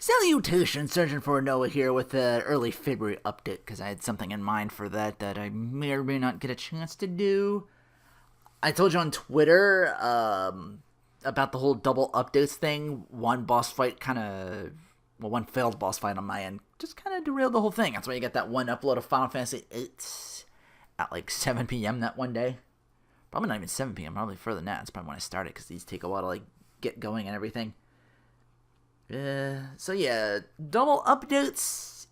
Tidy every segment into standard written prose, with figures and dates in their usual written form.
Salutations, Surgeon for Noah here with the early February update, because I had something in mind for that I may or may not get a chance to do. I told you on Twitter about the whole double updates thing. One failed boss fight on my end just kind of derailed the whole thing. That's why you get that one upload of Final Fantasy VIII at like 7 p.m. that one day. Probably not even 7 p.m., probably further than that. That's probably when I started, because these take a while to get going and everything. So yeah, double updates,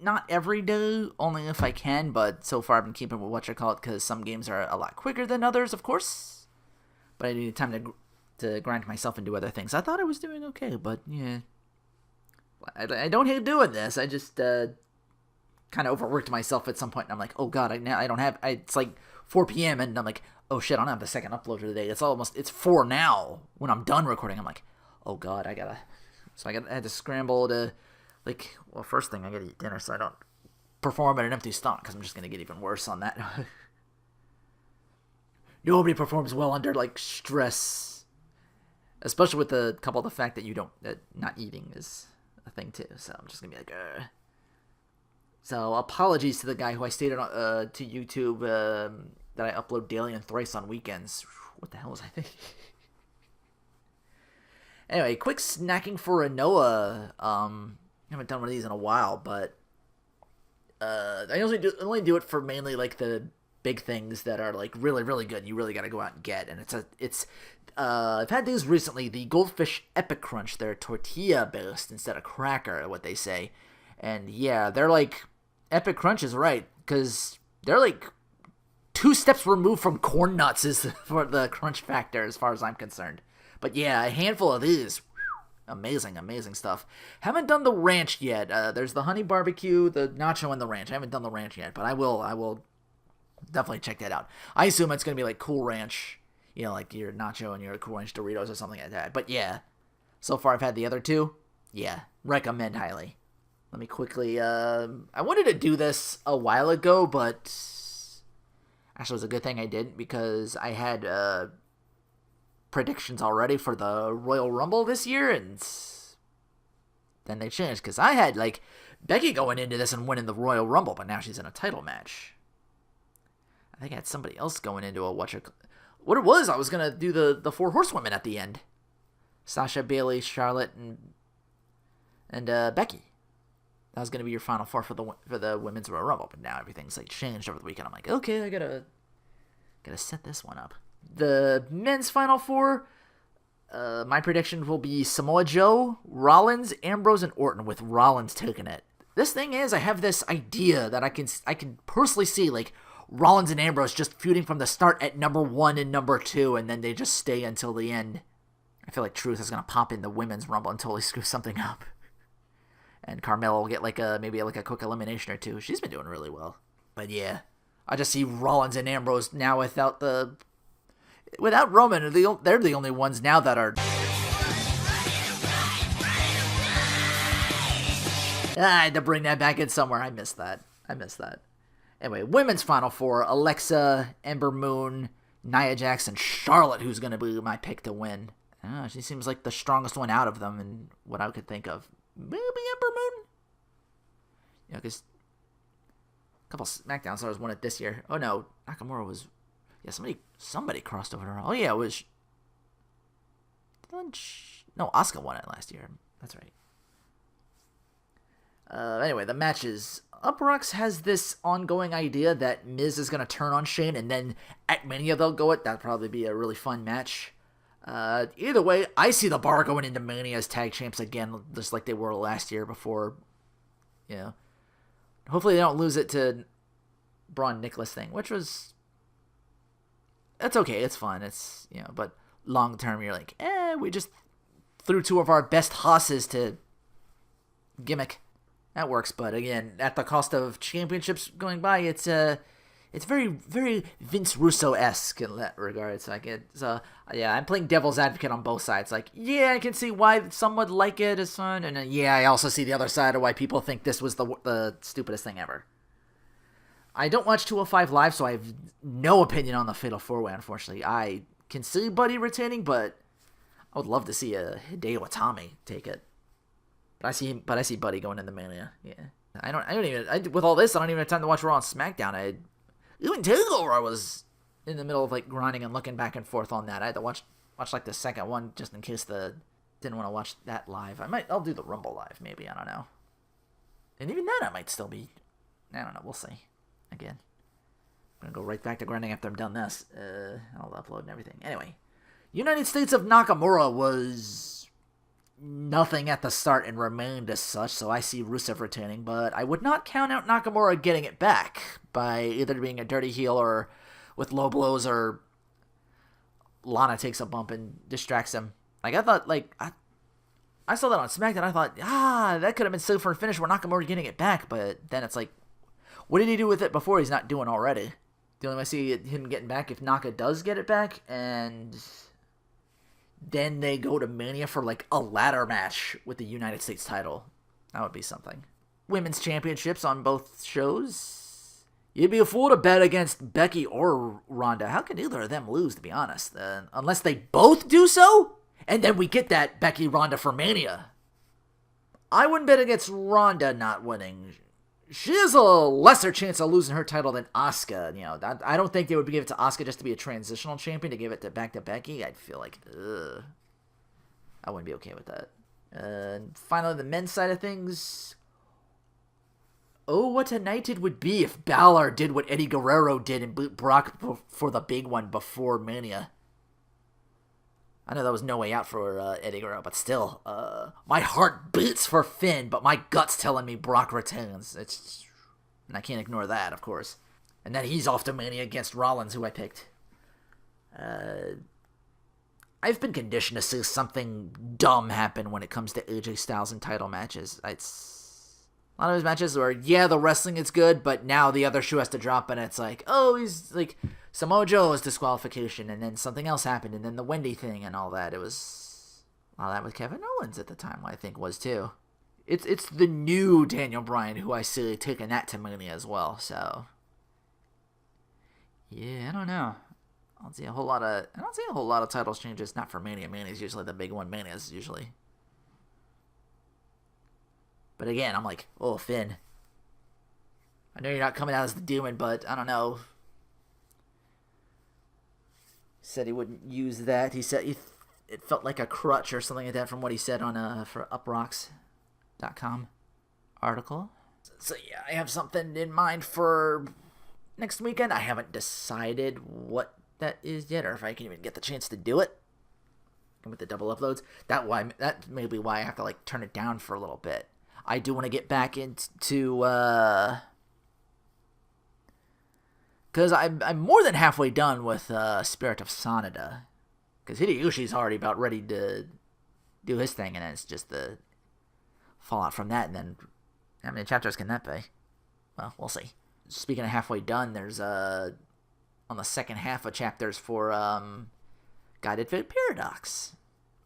not every day, only if I can, but so far I've been keeping with because some games are a lot quicker than others, of course, but I need time to grind myself and do other things. I thought I was doing okay, but yeah, I don't hate doing this. I just kind of overworked myself at some point, and I'm like, oh god, it's like 4 p.m. and I'm like, oh shit, I don't have the second upload for the day. It's 4 now when I'm done recording. I'm like, oh god, I had to scramble to, first thing I gotta eat dinner so I don't perform at an empty stomach, because I'm just gonna get even worse on that. Nobody performs well under, stress. Especially with the fact that not eating is a thing too, so I'm just gonna be like, Ugh. So, apologies to the guy who I stated to YouTube that I upload daily and thrice on weekends. What the hell was I thinking? Anyway, quick snacking for a Noah. I haven't done one of these in a while, but I only do it for mainly the big things that are really, really good. You really got to go out and get, and I've had these recently. The Goldfish Epic Crunch. They're tortilla based instead of cracker, what they say, and yeah, they're Epic Crunch is right, because they're 2 steps removed from corn nuts is for the crunch factor as far as I'm concerned. But yeah, a handful of these. Amazing, amazing stuff. Haven't done the ranch yet. There's the honey barbecue, the nacho, and the ranch. I haven't done the ranch yet, but I will definitely check that out. I assume it's going to be Cool Ranch, like your nacho and your Cool Ranch Doritos or something like that. But yeah, so far I've had the other 2. Yeah, recommend highly. Let me quickly, I wanted to do this a while ago, but actually it was a good thing I didn't, because I had, predictions already for the Royal Rumble this year, and then they changed, because I had Becky going into this and winning the Royal Rumble, but now she's in a title match. I think I had somebody else going into what it was, I was gonna do the 4 horsewomen at the end: Sasha, Bayley, Charlotte, and Becky. That was gonna be your final 4 for the women's Royal Rumble, but now everything's changed over the weekend. I'm like, okay, I gotta set this one up. The men's Final 4, my prediction will be Samoa Joe, Rollins, Ambrose, and Orton, with Rollins taking it. This thing is, I have this idea that I can personally see, Rollins and Ambrose just feuding from the start at number 1 and number 2, and then they just stay until the end. I feel like Truth is going to pop in the women's Rumble until he screws something up. And Carmella will get maybe a quick elimination or 2. She's been doing really well. But yeah, I just see Rollins and Ambrose now without Roman. They're the only ones now that are... I had to bring that back in somewhere. I missed that. Anyway, women's Final 4, Alexa, Ember Moon, Nia Jax, and Charlotte, who's going to be my pick to win. She seems like the strongest one out of them, and what I could think of. Maybe Ember Moon? Yeah, because a couple SmackDown stars won it this year. Oh no, Nakamura was... Yeah, somebody crossed over to her. Oh yeah, it was... No, Asuka won it last year. That's right. Anyway, the matches. Uproxx has this ongoing idea that Miz is going to turn on Shane, and then at Mania they'll go it. That'd probably be a really fun match. Either way, I see the Bar going into Mania as tag champs again, just like they were last year before. Hopefully they don't lose it to Braun Nicholas thing, which was... It's okay, it's fun, it's, but long term you're like, we just threw 2 of our best hosses to gimmick. That works, but again, at the cost of championships going by, it's very, very Vince Russo-esque in that regard. I'm playing devil's advocate on both sides. I can see why some would like it as fun, and I also see the other side of why people think this was the stupidest thing ever. I don't watch 205 Live, so I have no opinion on the Fatal 4-Way, unfortunately. I can see Buddy retaining, but I would love to see a Hideo Itami take it. But I see Buddy going into Mania. Yeah. With all this, I don't even have time to watch Raw and SmackDown. Even TakeOver, I was in the middle of like grinding and looking back and forth on that. I had to watch like the second one just in case didn't want to watch that live. I'll do the Rumble live maybe. I don't know. And even then, I might still be. I don't know. We'll see. Again, I'm gonna go right back to grinding after I'm done this. I'll upload and everything. Anyway, United States of Nakamura was nothing at the start and remained as such, so I see Rusev retaining, but I would not count out Nakamura getting it back by either being a dirty heel or with low blows, or Lana takes a bump and distracts him. Like, I thought, like, I saw that on SmackDown, I thought, that could have been saved for a finish where Nakamura getting it back, but then it's like, what did he do with it before he's not doing already? The only way I see him getting back if Naka does get it back, and then they go to Mania for like a ladder match with the United States title. That would be something. Women's championships on both shows. You'd be a fool to bet against Becky or Ronda. How can either of them lose, to be honest? Unless they both do so, and then we get that Becky Ronda for Mania. I wouldn't bet against Ronda not winning. She has a lesser chance of losing her title than Asuka. You know, I don't think they would give it to Asuka just to be a transitional champion. To give it back to Becky, I'd feel like, I wouldn't be okay with that. And finally, the men's side of things. Oh, what a night it would be if Balor did what Eddie Guerrero did and beat Brock for the big one before Mania. I know that was no way out for Eddie Guerrero, but still, my heart beats for Finn, but my gut's telling me Brock retains. And I can't ignore that, of course. And then he's off to Mania against Rollins, who I picked. I've been conditioned to see something dumb happen when it comes to AJ Styles and title matches. A lot of his matches where, the wrestling is good, but now the other shoe has to drop, and it's like, he's like Samoa Joe's disqualification, and then something else happened, and then the Wendy thing and all that. It was a lot of that with Kevin Owens at the time, I think was too. It's the new Daniel Bryan who I see taking that to Mania as well. So yeah, I don't know. I don't see a whole lot of titles changes. Not for Mania. Mania's usually the big one. Mania's usually. But again, I'm like, Finn. I know you're not coming out as the demon, but I don't know. He said he wouldn't use that. He said it felt like a crutch or something like that from what he said on for uprocks.com article. So yeah, I have something in mind for next weekend. I haven't decided what that is yet, or if I can even get the chance to do it. And with the double uploads, that may be why I have to like turn it down for a little bit. I do want to get back into because I'm more than halfway done with Spirit of Sanada, because Hideyoshi's already about ready to do his thing, and then it's just the fallout from that. And then how many chapters can that be? Well, we'll see. Speaking of halfway done, there's on the second half of chapters for Guided Fate Paradox.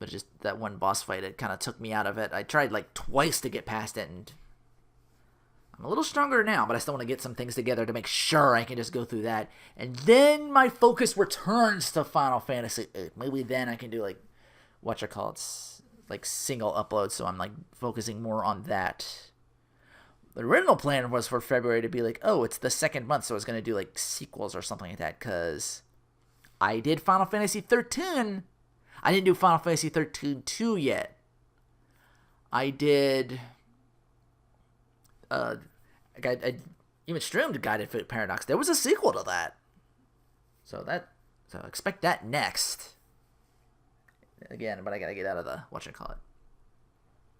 But just that one boss fight, it kind of took me out of it. I tried like twice to get past it, and I'm a little stronger now, but I still want to get some things together to make sure I can just go through that. And then my focus returns to Final Fantasy VIII. Maybe then I can do like, like single uploads, so I'm like focusing more on that. The original plan was for February to be like, it's the second month, so I was going to do like sequels or something like that, because I did Final Fantasy 13. I didn't do Final Fantasy 13-2 yet. I did. I even streamed Guided Fate Paradox. There was a sequel to that. So expect that next. Again, but I gotta get out of the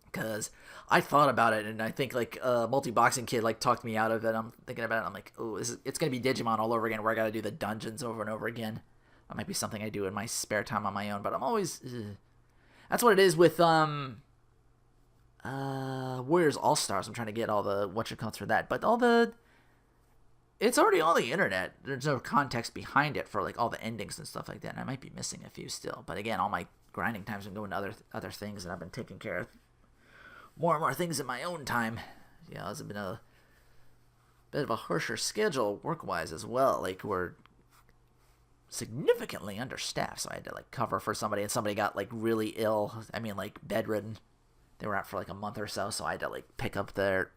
because I thought about it, and I think like multi-boxing kid like talked me out of it. I'm thinking about it. I'm like, it's gonna be Digimon all over again, where I gotta do the dungeons over and over again. That might be something I do in my spare time on my own, but I'm always... That's what it is with Warriors All-Stars. I'm trying to get all the for that, but it's already on the internet. There's no context behind it for like all the endings and stuff like that, and I might be missing a few still. But again, all my grinding times I'm going to other things, and I've been taking care of more and more things in my own time. Yeah, it's been a bit of a harsher schedule work-wise as well. Like, we're significantly understaffed, so I had to like cover for somebody, and somebody got like really ill. I mean, like bedridden, They were out for like a month or so, so I had to like pick up their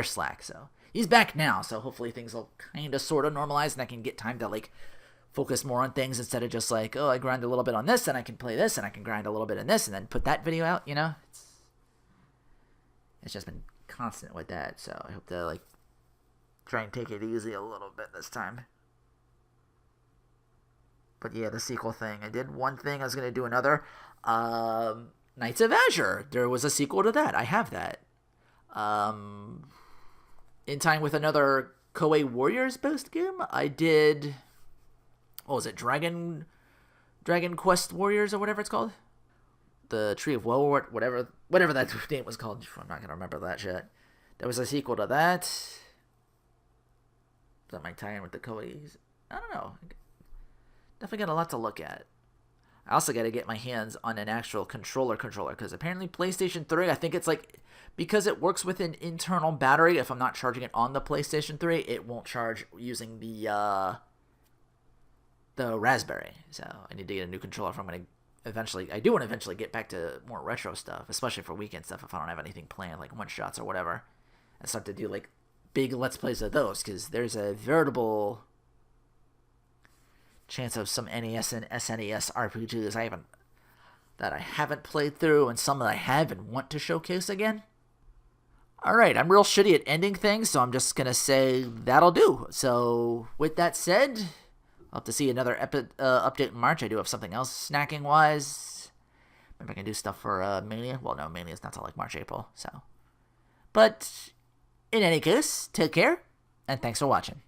slack. So he's back now, so hopefully things will kind of sort of normalize, and I can get time to like focus more on things instead of just like, oh, I grind a little bit on this, and I can play this, and I can grind a little bit in this, and then put that video out. It's just been constant with that. So I hope to like try and take it easy a little bit this time. But yeah, the sequel thing. I did one thing. I was gonna do another. Knights of Azure. There was a sequel to that. I have that. In time with another Koei Warriors post game, I did. What was it? Dragon Quest Warriors or whatever it's called. The Tree of Woe, or whatever that name was called. I'm not gonna remember that shit. There was a sequel to that. That might tie in with the Koei's. I don't know. Definitely got a lot to look at. I also got to get my hands on an actual controller because apparently PlayStation 3, I think it's like, because it works with an internal battery, if I'm not charging it on the PlayStation 3, it won't charge using the Raspberry. So I need to get a new controller if I'm going to eventually, I do want to eventually get back to more retro stuff, especially for weekend stuff if I don't have anything planned, like one-shots or whatever, and start to do like big Let's Plays of those, because there's a veritable chance of some NES and SNES RPGs that I haven't played through, and some that I have and want to showcase again. Alright, I'm real shitty at ending things, so I'm just gonna say that'll do. So, with that said, I'll have to see another update in March. I do have something else snacking-wise. Maybe I can do stuff for Mania. Well, no, Mania's not till like March, April, so. But, in any case, take care, and thanks for watching.